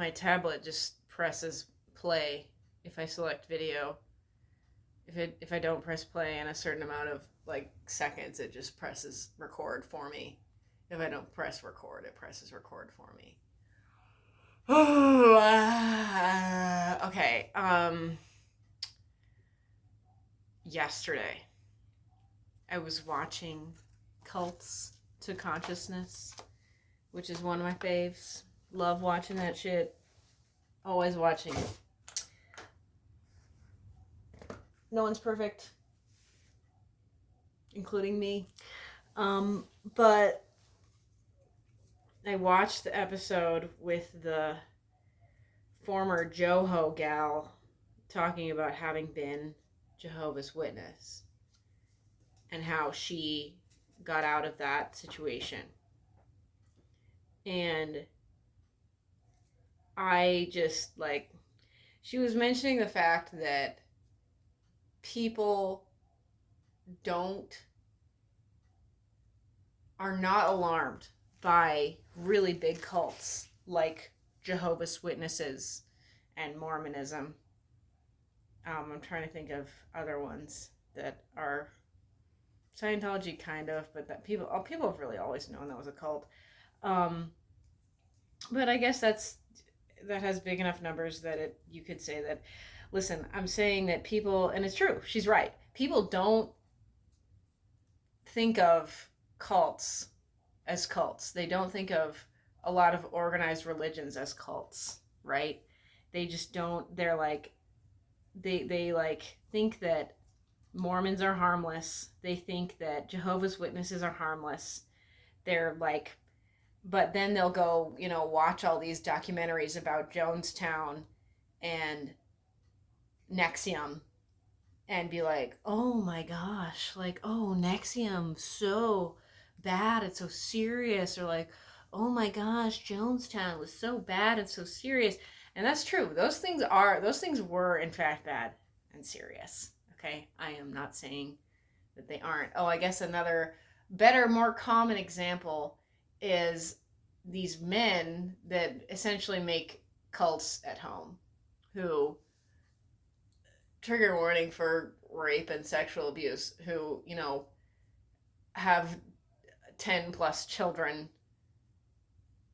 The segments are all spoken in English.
my tablet just presses play if I select video. If I don't press play in a certain amount of like seconds, it just presses record for me. If I don't press record, it presses record for me. Okay. Yesterday, I was watching Cults to Consciousness, which is one of my faves. Love watching that shit. Always watching it. No one's perfect, including me. But I watched the episode with the former Joho gal talking about having been Jehovah's Witness and how she got out of that situation. And I just, like, she was mentioning the fact that people are not alarmed by really big cults like Jehovah's Witnesses and Mormonism. I'm trying to think of other ones that are Scientology, kind of, but that people have really always known that was a cult. But I guess that has big enough numbers that you could say that. Listen, I'm saying that people, and it's true. She's right. People don't think of cults as cults. They don't think of a lot of organized religions as cults, right? They just don't. They're like, they like think that Mormons are harmless. They think that Jehovah's Witnesses are harmless. They're like, but then they'll go, watch all these documentaries about Jonestown and Nexium and be like, oh my gosh, like, oh, Nexium, so bad, it's so serious. Or like, oh my gosh, Jonestown was so bad and so serious. And that's true. Those things were in fact bad and serious. Okay, I am not saying that they aren't. Oh, I guess another better, more common example is these men that essentially make cults at home, who, trigger warning for rape and sexual abuse, who, have 10 plus children,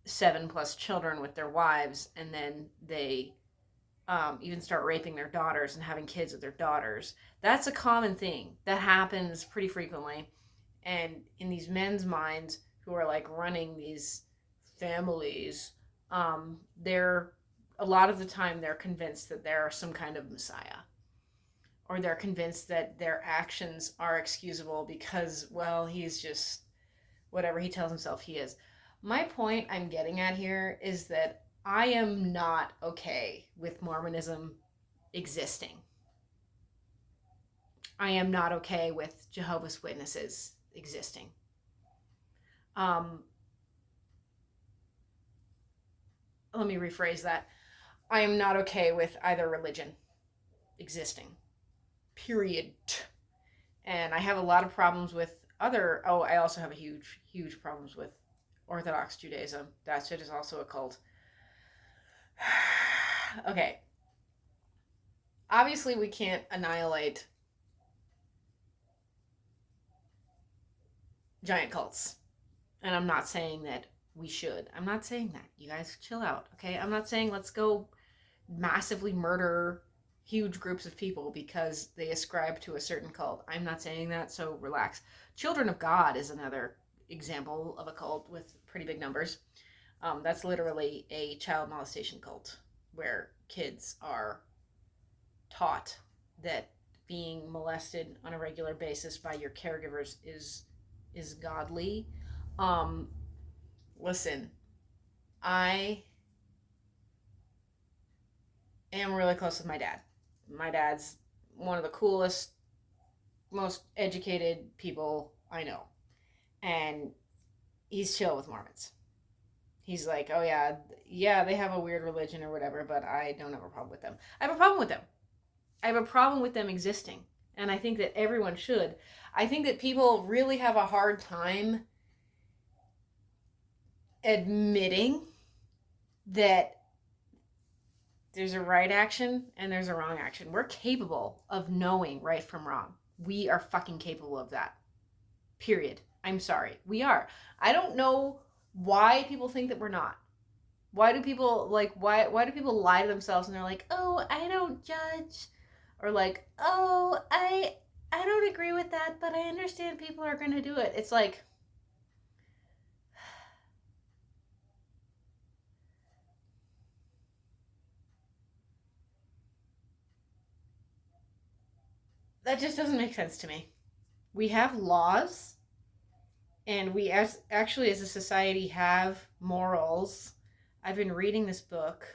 7 plus children with their wives, and then they even start raping their daughters and having kids with their daughters. That's a common thing that happens pretty frequently. And in these men's minds who are like running these families, they're, a lot of the time, they're convinced that they're some kind of messiah, or they're convinced that their actions are excusable because, well, he's just whatever he tells himself he is. My point I'm getting at here is that I am not okay with Mormonism existing. I am not okay with Jehovah's Witnesses existing. Let me rephrase that. I am not okay with either religion existing. Period. And I have a lot of problems with I also have a huge problems with Orthodox Judaism. That shit is also a cult. Okay. Obviously, we can't annihilate giant cults. And I'm not saying that we should. I'm not saying that. You guys chill out, okay? I'm not saying let's go massively murder huge groups of people because they ascribe to a certain cult. I'm not saying that, so relax. Children of God is another example of a cult with pretty big numbers. That's literally a child molestation cult where kids are taught that being molested on a regular basis by your caregivers is godly. Listen, I am really close with my dad. My dad's one of the coolest, most educated people I know. And he's chill with Mormons. He's like, oh yeah, they have a weird religion or whatever, but I don't have a problem with them. I have a problem with them. I have a problem with them existing. And I think that everyone should. I think that people really have a hard time admitting that There's a right action and there's a wrong action. We're capable of knowing right from wrong. We are fucking capable of that. Period. I'm sorry. We are. I don't know why people think that we're not. Why do people why do people lie to themselves and they're like, "Oh, I don't judge." Or like, "Oh, I don't agree with that, but I understand people are going to do it." It's like that just doesn't make sense to me. We have laws and we as actually as a society have morals. I've been reading this book.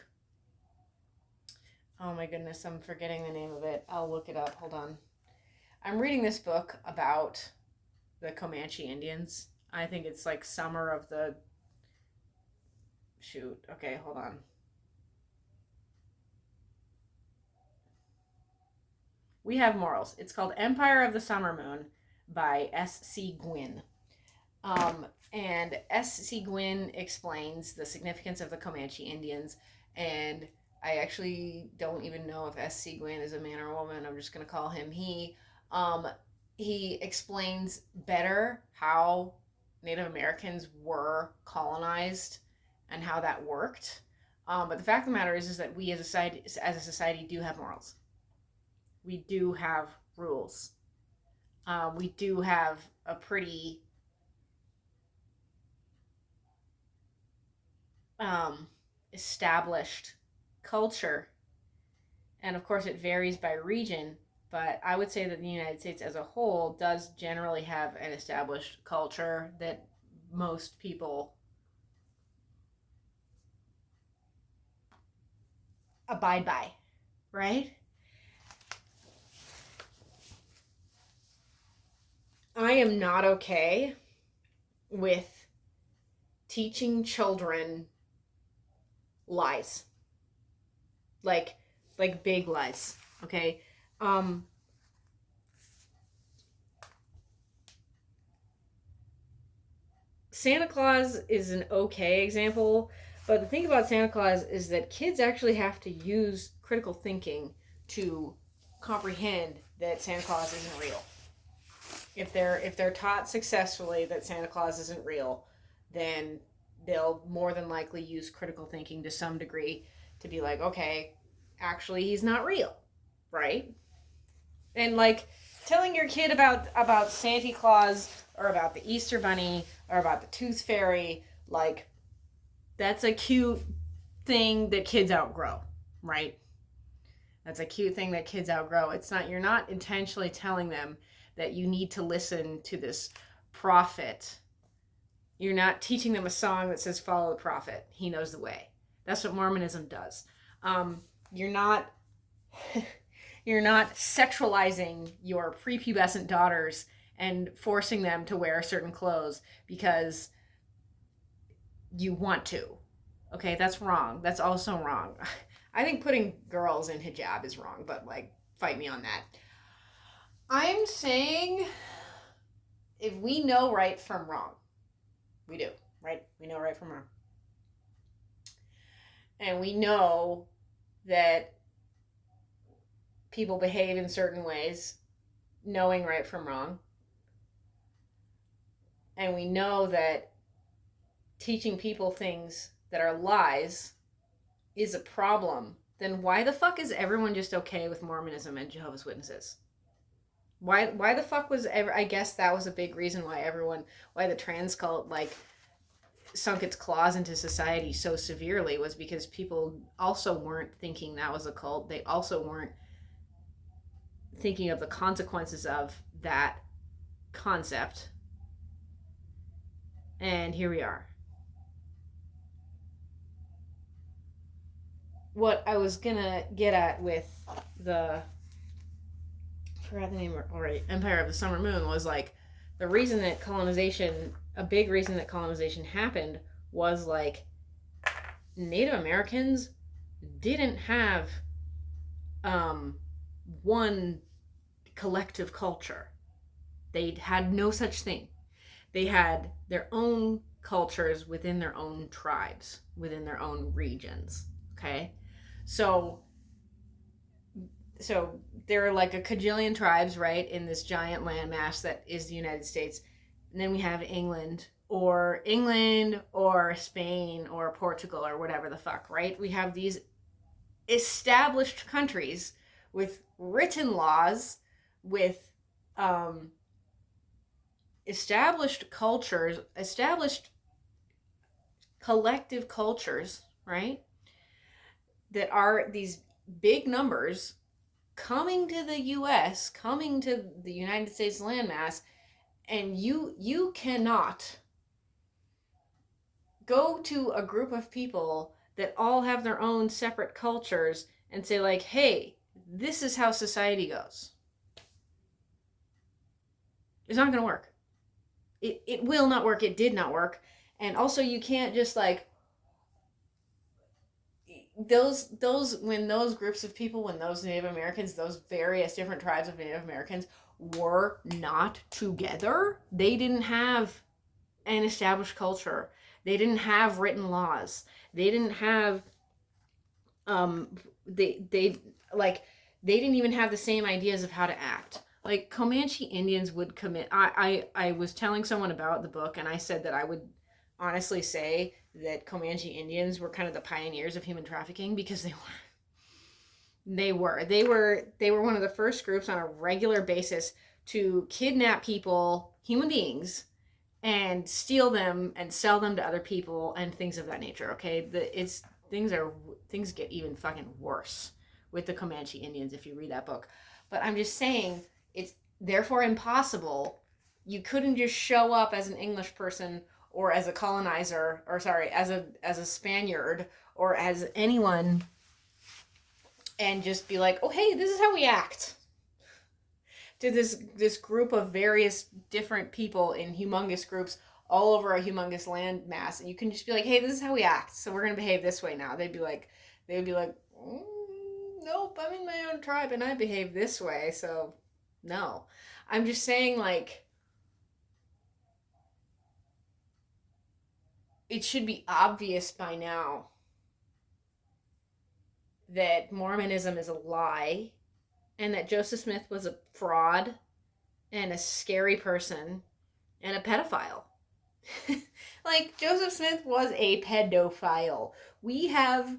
Oh my goodness, I'm forgetting the name of it. I'll look it up. Hold on. I'm reading this book about the Comanche Indians. I think it's like summer of the shoot. Okay, hold on. We have morals. It's called Empire of the Summer Moon by S.C. Gwynn. And S.C. Gwynn explains the significance of the Comanche Indians. And I actually don't even know if S.C. Gwynn is a man or a woman. I'm just going to call him he. Um, he explains better how Native Americans were colonized and how that worked. But the fact of the matter is that we as a society do have morals. We do have rules. We do have a pretty um, established culture. And of course, it varies by region, but I would say that the United States as a whole does generally have an established culture that most people abide by, right? I am not okay with teaching children lies. Like big lies, okay? Um Santa Claus is an okay example, but the thing about Santa Claus is that kids actually have to use critical thinking to comprehend that Santa Claus isn't real. If they're taught successfully that Santa Claus isn't real, then they'll more than likely use critical thinking to some degree to be like, okay, actually he's not real, right? And like telling your kid about Santa Claus or about the Easter Bunny or about the Tooth Fairy, like that's a cute thing that kids outgrow, right? That's a cute thing that kids outgrow. It's not You're not intentionally telling them that you need to listen to this prophet. You're not teaching them a song that says follow the prophet. He knows the way. That's what Mormonism does. You're not you're not sexualizing your prepubescent daughters and forcing them to wear certain clothes because you want to. Okay, that's wrong. That's also wrong. I think putting girls in hijab is wrong, but like, fight me on that. I'm saying if we know right from wrong, we do, right? We know right from wrong. And we know that people behave in certain ways, knowing right from wrong. And we know that teaching people things that are lies is a problem. Then why the fuck is everyone just okay with Mormonism and Jehovah's Witnesses? Why the fuck was ever? I guess that was a big reason why the trans cult like sunk its claws into society so severely, was because people also weren't thinking that was a cult. They also weren't thinking of the consequences of that concept. And here we are. What I was gonna get at with the I forgot the name already, Empire of the Summer Moon, was like the reason that colonization, a big reason that colonization happened was like Native Americans didn't have one collective culture. They had no such thing. They had their own cultures within their own tribes, within their own regions. Okay? So so there are like a cajillion tribes, right, in this giant landmass that is the United States. And then we have England or Spain or Portugal or whatever the fuck, right? We have these established countries with written laws, with um, established cultures, established collective cultures, right? That are these big numbers coming to the US, coming to the United States landmass, and you cannot go to a group of people that all have their own separate cultures and say like, "Hey, this is how society goes." It's not going to work. It will not work. It did not work. And also you can't just like those when those groups of people, when those Native Americans, those various different tribes of Native Americans were not together, they didn't have an established culture. They didn't have written laws. They didn't have um they like they didn't even have the same ideas of how to act. Like Comanche Indians would commit I was telling someone about the book, and I said that I would honestly say that Comanche Indians were kind of the pioneers of human trafficking, because they were one of the first groups on a regular basis to kidnap people, human beings, and steal them and sell them to other people and things of that nature. Okay, things get even fucking worse with the Comanche Indians if you read that book. But I'm just saying, it's therefore impossible. You couldn't just show up as an English person or as a colonizer, or sorry, as a Spaniard or as anyone, and just be like, "Oh, hey, this is how we act." To this group of various different people in humongous groups all over a humongous land mass, and you can just be like, "Hey, this is how we act, so we're gonna behave this way now." They would be like, "Nope, I'm in my own tribe and I behave this way, so no." I'm just saying, like, it should be obvious by now that Mormonism is a lie, and that Joseph Smith was a fraud and a scary person and a pedophile. Like, Joseph Smith was a pedophile. We have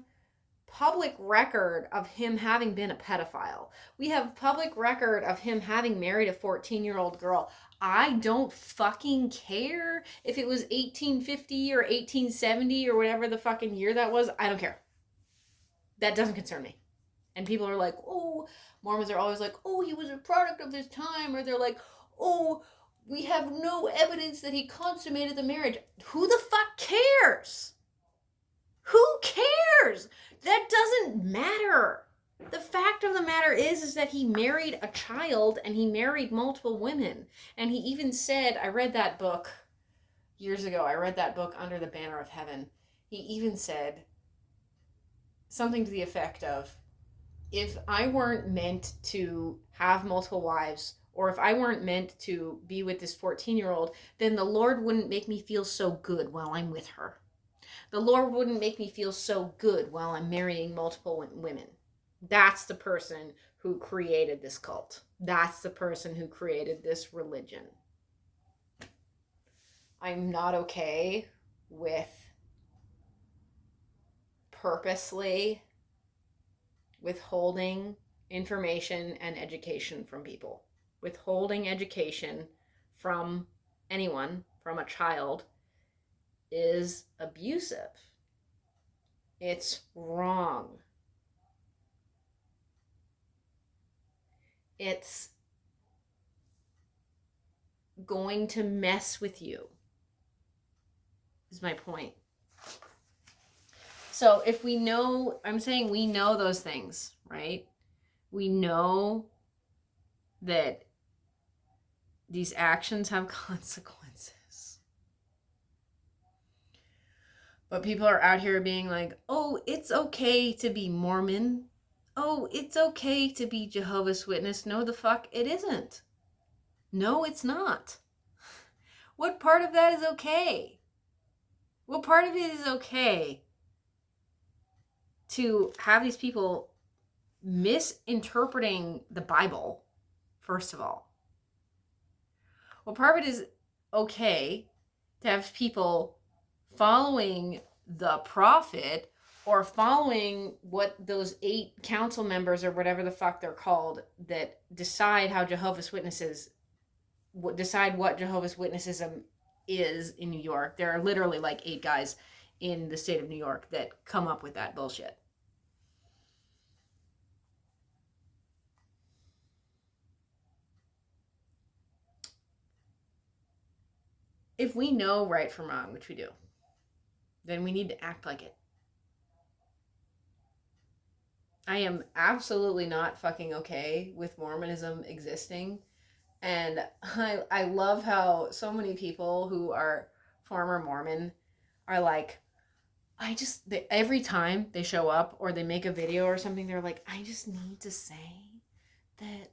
public record of him having been a pedophile. We have public record of him having married a 14-year-old girl. I don't fucking care if it was 1850 or 1870 or whatever the fucking year that was. I don't care. That doesn't concern me. And people are like, "Oh," Mormons are always like, "Oh, he was a product of his time," or they're like, "Oh, we have no evidence that he consummated the marriage." Who the fuck cares? Who cares? That doesn't matter. The fact of the matter is that he married a child and he married multiple women. And he even said, I read that book years ago. I read that book, Under the Banner of Heaven. He even said something to the effect of, if I weren't meant to have multiple wives, or if I weren't meant to be with this 14-year-old, then the Lord wouldn't make me feel so good while I'm with her. The Lord wouldn't make me feel so good while I'm marrying multiple women. That's the person who created this cult. That's the person who created this religion. I'm not okay with purposely withholding information and education from people. Withholding education from anyone, from a child, is abusive. It's wrong. It's going to mess with you, is my point. So if we know, I'm saying we know those things, right? We know that these actions have consequences. But people are out here being like, "Oh, it's okay to be Mormon. Oh, it's okay to be Jehovah's Witness." No, the fuck it isn't. No, it's not. What part of that is okay? What part of it is okay? to have these people misinterpreting the Bible, first of all. Well, part of it is okay to have people following the prophet or following what those 8 council members or whatever the fuck they're called that decide how Jehovah's Witnesses decide what Jehovah's Witnessism is in New York. There are literally like 8 guys in the state of New York that come up with that bullshit. If we know right from wrong, which we do, then we need to act like it. I am absolutely not fucking okay with Mormonism existing. And I love how so many people who are former Mormon are like, every time they show up or they make a video or something, they're like, I just need to say that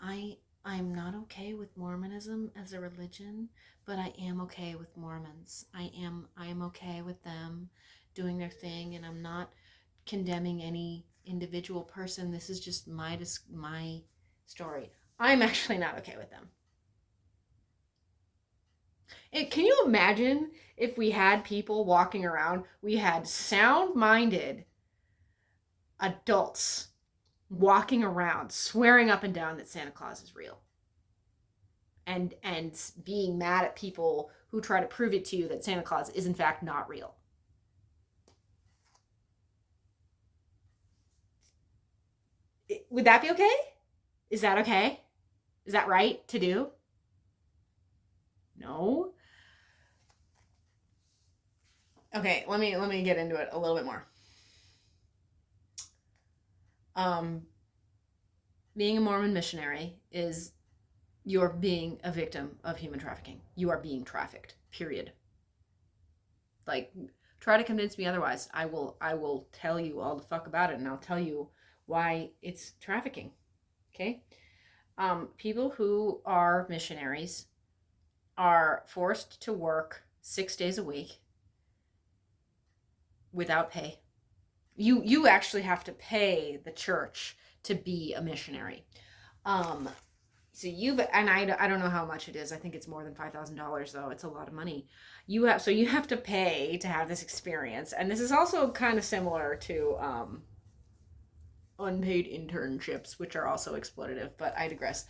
I'm not okay with Mormonism as a religion, but I am okay with Mormons. I am okay with them doing their thing, and I'm not condemning any individual person. This is just my story. I'm actually not okay with them. Can you imagine if we had people walking around, we had sound-minded adults walking around swearing up and down that Santa Claus is real, and being mad at people who try to prove it to you that Santa Claus is in fact not real? Would that be okay? Is that okay? Is that right to do? No. Okay, let me get into it a little bit more. Being a Mormon missionary is you're being a victim of human trafficking. You are being trafficked. Period. Like, try to convince me otherwise. I will tell you all the fuck about it, and I'll tell you why it's trafficking. Okay? People who are missionaries are forced to work 6 days a week without pay. You actually have to pay the church to be a missionary. So I don't know how much it is. I think it's more than $5,000 though. It's a lot of money. You have to pay to have this experience, and this is also kind of similar to unpaid internships, which are also exploitative. But I digress.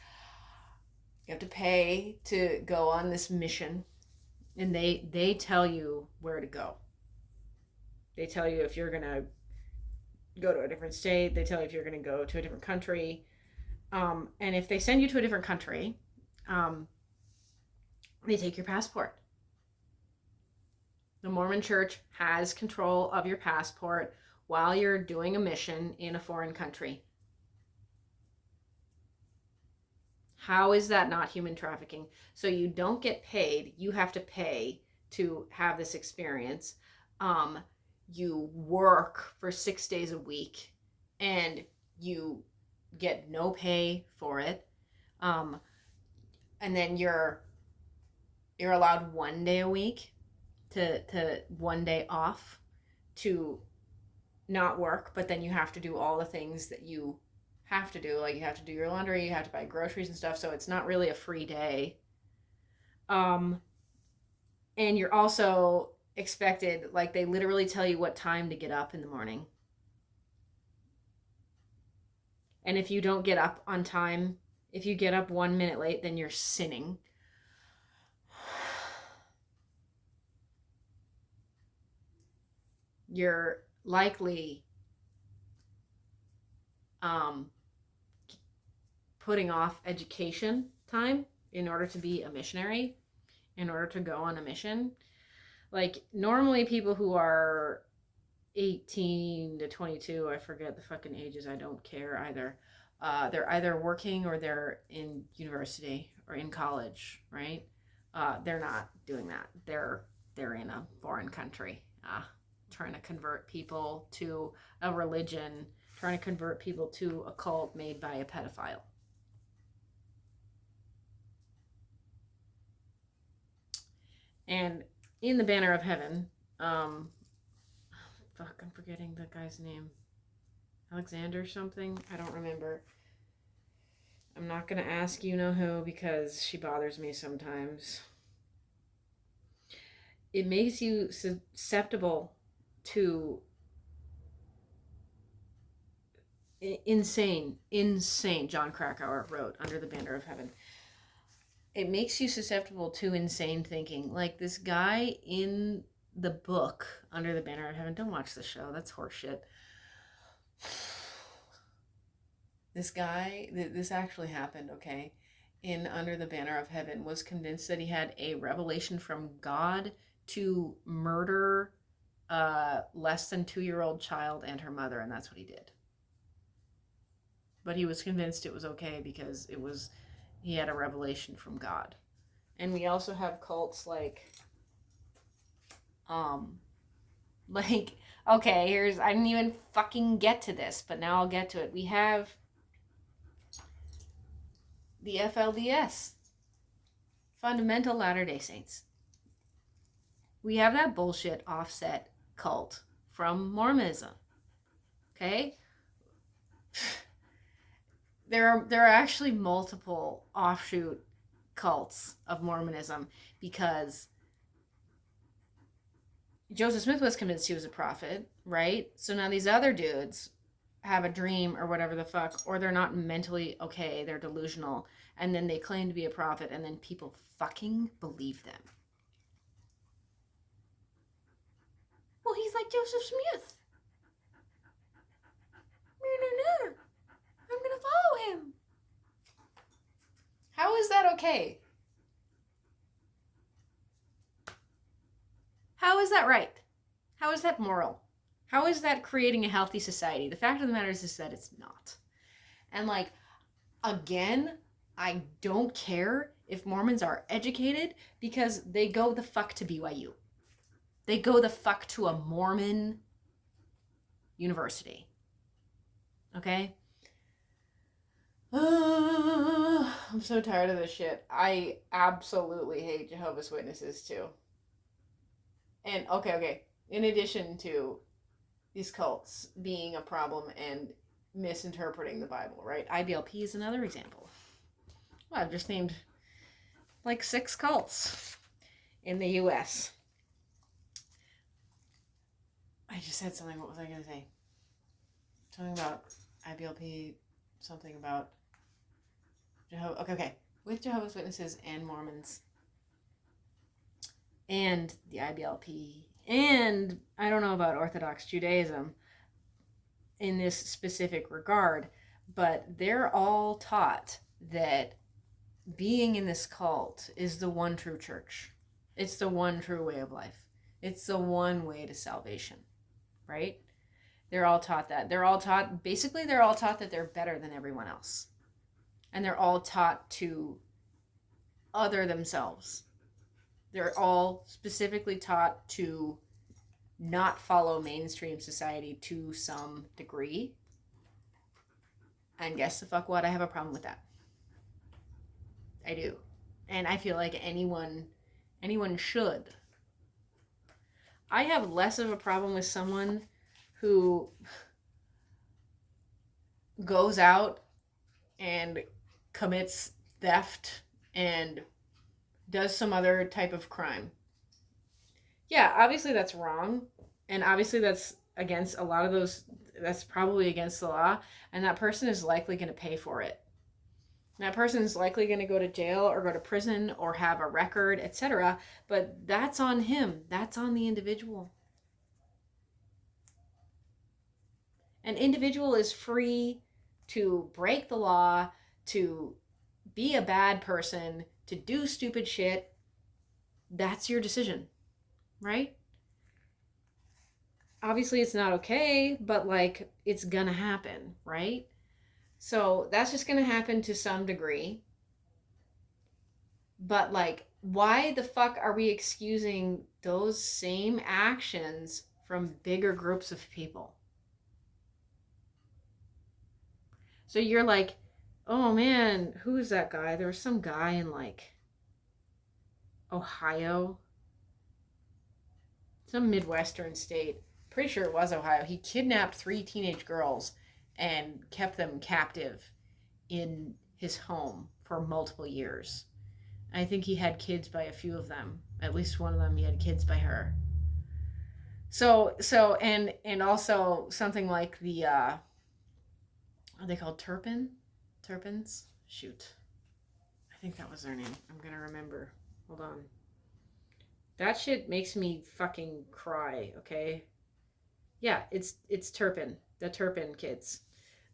You have to pay to go on this mission, and they tell you where to go. They tell you if you're gonna go to a different state. They tell you if you're gonna go to a different country. And if they send you to a different country, they take your passport. The Mormon Church has control of your passport while you're doing a mission in a foreign country. How is that not human trafficking? So you don't get paid. You have to pay to have this experience. You work for 6 days a week, and you get no pay for it. And then you're allowed 1 day a week to 1 day off to not work, but then you have to do all the things that you have to do. Like, you have to do your laundry, you have to buy groceries and stuff, so it's not really a free day. And you're also expected, like, they literally tell you what time to get up in the morning. And if you don't get up on time, if you get up 1 minute late, then you're sinning. You're likely putting off education time in order to be a missionary, in order to go on a mission. Like, normally people who are 18 to 22, I forget the fucking ages, I don't care either. They're either working or they're in university or in college, right? They're not doing that. They're in a foreign country, trying to convert people to a religion, trying to convert people to a cult made by a pedophile. And in the banner of heaven, Fuck, I'm forgetting the guy's name. Alexander something? I don't remember. I'm not going to ask you know who because she bothers me sometimes. It makes you susceptible to insane. John Krakauer wrote Under the Banner of Heaven. It makes you susceptible to insane thinking. Like this guy in the book Under the Banner of Heaven. Don't watch the show. That's horseshit. This guy, this actually happened, okay? In Under the Banner of Heaven, was convinced that he had a revelation from God to murder a less than 2-year-old child and her mother, and that's what he did. But he was convinced it was okay because he had a revelation from God. And we also have cults like okay, I didn't even fucking get to this, but now I'll get to it. We have the FLDS, Fundamental Latter-day Saints. We have that bullshit offset cult from Mormonism. Okay? There are actually multiple offshoot cults of Mormonism because Joseph Smith was convinced he was a prophet, right? So now these other dudes have a dream or whatever the fuck, or they're not mentally okay, they're delusional, and then they claim to be a prophet, and then people fucking believe them. Well, he's like Joseph Smith. I'm gonna follow him. How is that okay? How is that right? How is that moral? How is that creating a healthy society? The fact of the matter is that it's not. And like, again, I don't care if Mormons are educated because they go the fuck to BYU. They go the fuck to a Mormon university. Okay? I'm so tired of this shit. I absolutely hate Jehovah's Witnesses too. And okay. In addition to these cults being a problem and misinterpreting the Bible, right? IBLP is another example. Well, I've just named like 6 cults in the US. I just said something. What was I going to say? Something about IBLP, something about Jehovah. Okay. With Jehovah's Witnesses and Mormons and the IBLP, and I don't know about Orthodox Judaism in this specific regard, but they're all taught that being in this cult is the one true church. It's the one true way of life. It's the one way to salvation, right? They're all taught that. They're all taught that they're better than everyone else. And they're all taught to other themselves. They're all specifically taught to not follow mainstream society to some degree. And guess the fuck what? I have a problem with that. I do. And I feel like anyone should. I have less of a problem with someone who goes out and commits theft and does some other type of crime. Yeah, obviously that's wrong. And obviously that's against a lot of those, that's probably against the law. And that person is likely going to pay for it. That person is likely going to go to jail or go to prison or have a record, etc. But that's on him. That's on the individual. An individual is free to break the law, to be a bad person, to do stupid shit. That's your decision, right? Obviously it's not okay, but like it's gonna happen, right? So that's just gonna happen to some degree. But like, why the fuck are we excusing those same actions from bigger groups of people? So you're like, oh man, who is that guy? There was some guy in like Ohio, some Midwestern state, pretty sure it was Ohio. He kidnapped 3 teenage girls and kept them captive in his home for multiple years. I think he had kids by a few of them. At least one of them, he had kids by her. And also something like the are they called Turpins? Shoot, I think that was their name. I'm gonna remember. Hold on. That shit makes me fucking cry. Okay. Yeah, it's Turpin. The Turpin kids.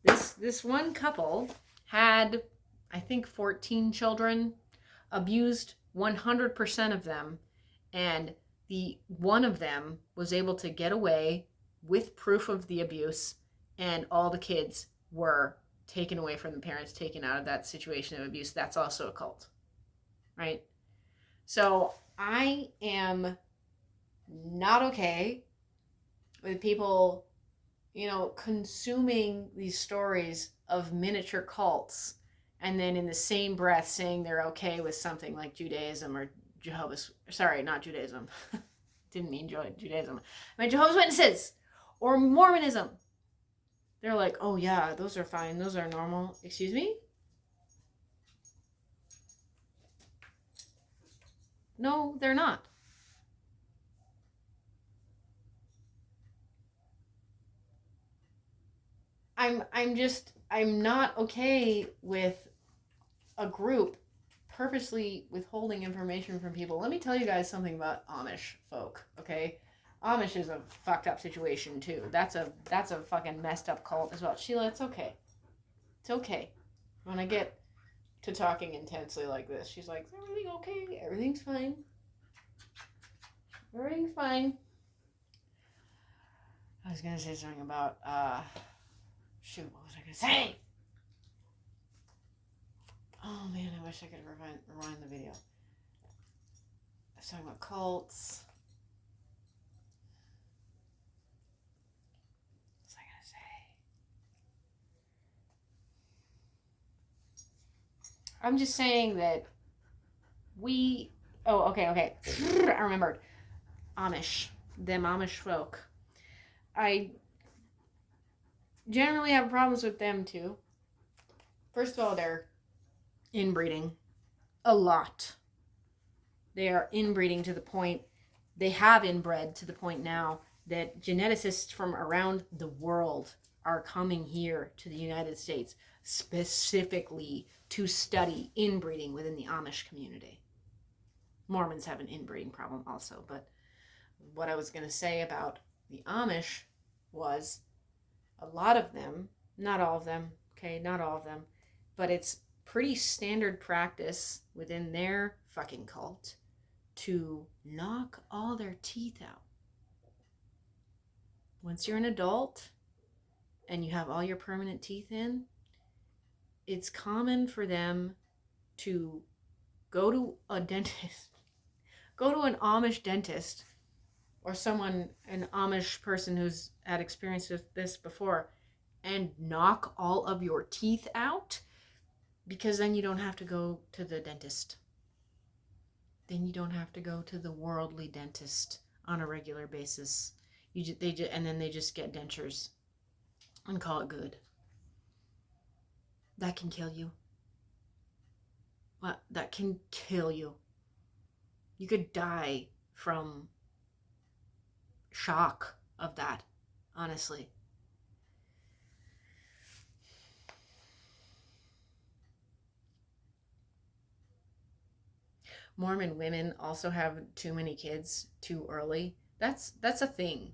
This one couple had, I think, 14 children, abused 100% of them, and the one of them was able to get away with proof of the abuse, and all the kids were taken away from the parents, taken out of that situation of abuse. That's also a cult, right? So I am not okay with people, consuming these stories of miniature cults and then in the same breath saying they're okay with something like Judaism or not Judaism. Didn't mean Judaism. I mean Jehovah's Witnesses or Mormonism. They're like, oh yeah, those are fine. Those are normal. Excuse me? No, they're not. I'm not okay with a group purposely withholding information from people. Let me tell you guys something about Amish folk, okay? Amish is a fucked up situation too. That's a fucking messed up cult as well. Sheila, it's okay. It's okay. When I get to talking intensely like this, she's like, is everything okay? Everything's fine. Everything's fine. I was gonna say something about shoot, what was I gonna say? Oh man, I wish I could rewind the video. I was talking about cults. What was I gonna say? I'm just saying that okay. I remembered. Amish. Them Amish folk. I generally have problems with them too. First of all, they're inbreeding a lot. They are inbreeding to the point, they have inbred to the point now that geneticists from around the world are coming here to the United States specifically to study inbreeding within the Amish community. Mormons have an inbreeding problem also, but what I was going to say about the Amish was a lot of them, not all of them, okay, not all of them, but it's pretty standard practice within their fucking cult to knock all their teeth out. Once you're an adult and you have all your permanent teeth in, it's common for them to go to a dentist, go to an Amish dentist or an Amish person who's had experience with this before, and knock all of your teeth out, because then you don't have to go to the dentist. Then you don't have to go to the worldly dentist on a regular basis. And then they just get dentures and call it good. That can kill you. What? That can kill you. You could die from shock of that, honestly. Mormon women also have too many kids too early. That's a thing.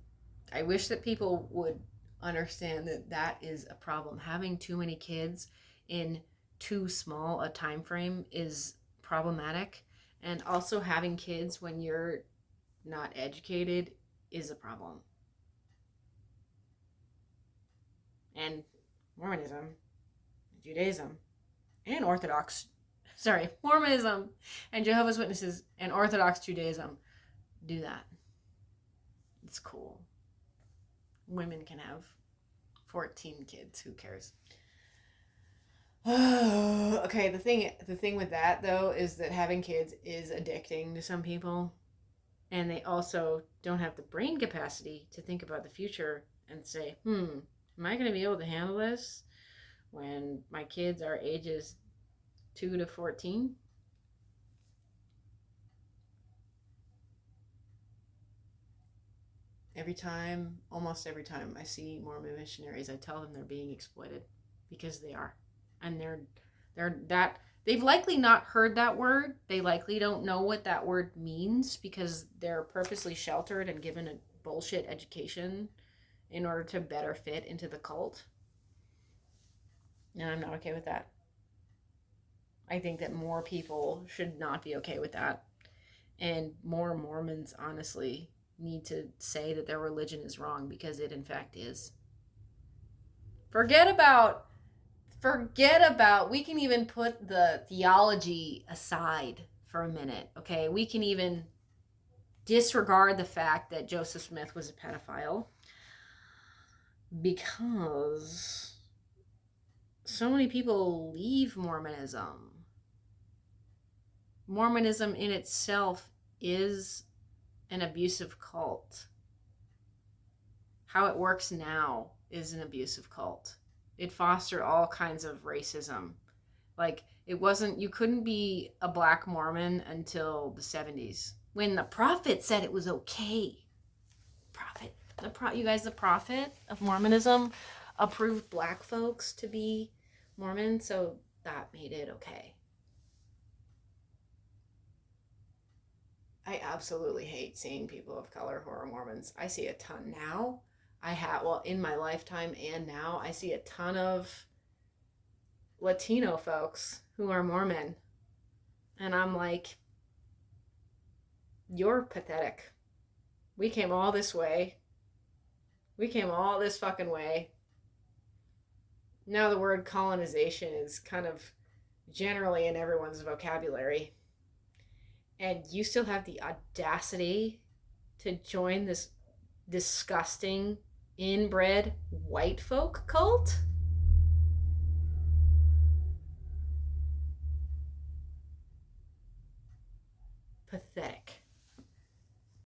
I wish that people would understand that is a problem. Having too many kids in too small a time frame is problematic, and also having kids when you're not educated is a problem. And Mormonism, Judaism, and Mormonism and Jehovah's Witnesses and Orthodox Judaism do that. It's cool. Women can have 14 kids. Who cares? Okay, the thing with that though is that having kids is addicting to some people. And they also don't have the brain capacity to think about the future and say, am I going to be able to handle this when my kids are ages 2 to 14? Almost every time I see Mormon missionaries, I tell them they're being exploited, because they are. And they've likely not heard that word. They likely don't know what that word means, because they're purposely sheltered and given a bullshit education in order to better fit into the cult. And I'm not okay with that. I think that more people should not be okay with that. And more Mormons, honestly, need to say that their religion is wrong, because it in fact is. Forget about we can even put the theology aside for a minute, okay? We can even disregard the fact that Joseph Smith was a pedophile, because so many people leave Mormonism. Mormonism in itself is an abusive cult. How it works now is an abusive cult. It fostered all kinds of racism. Like, you couldn't be a black Mormon until the 70s, when the prophet said it was okay. The prophet of Mormonism approved black folks to be Mormon, so that made it okay. I absolutely hate seeing people of color who are Mormons. I see a ton now. In my lifetime and now, I see a ton of Latino folks who are Mormon. And I'm like, you're pathetic. We came all this way. We came all this fucking way. Now the word colonization is kind of generally in everyone's vocabulary. And you still have the audacity to join this disgusting, inbred white folk cult? Pathetic.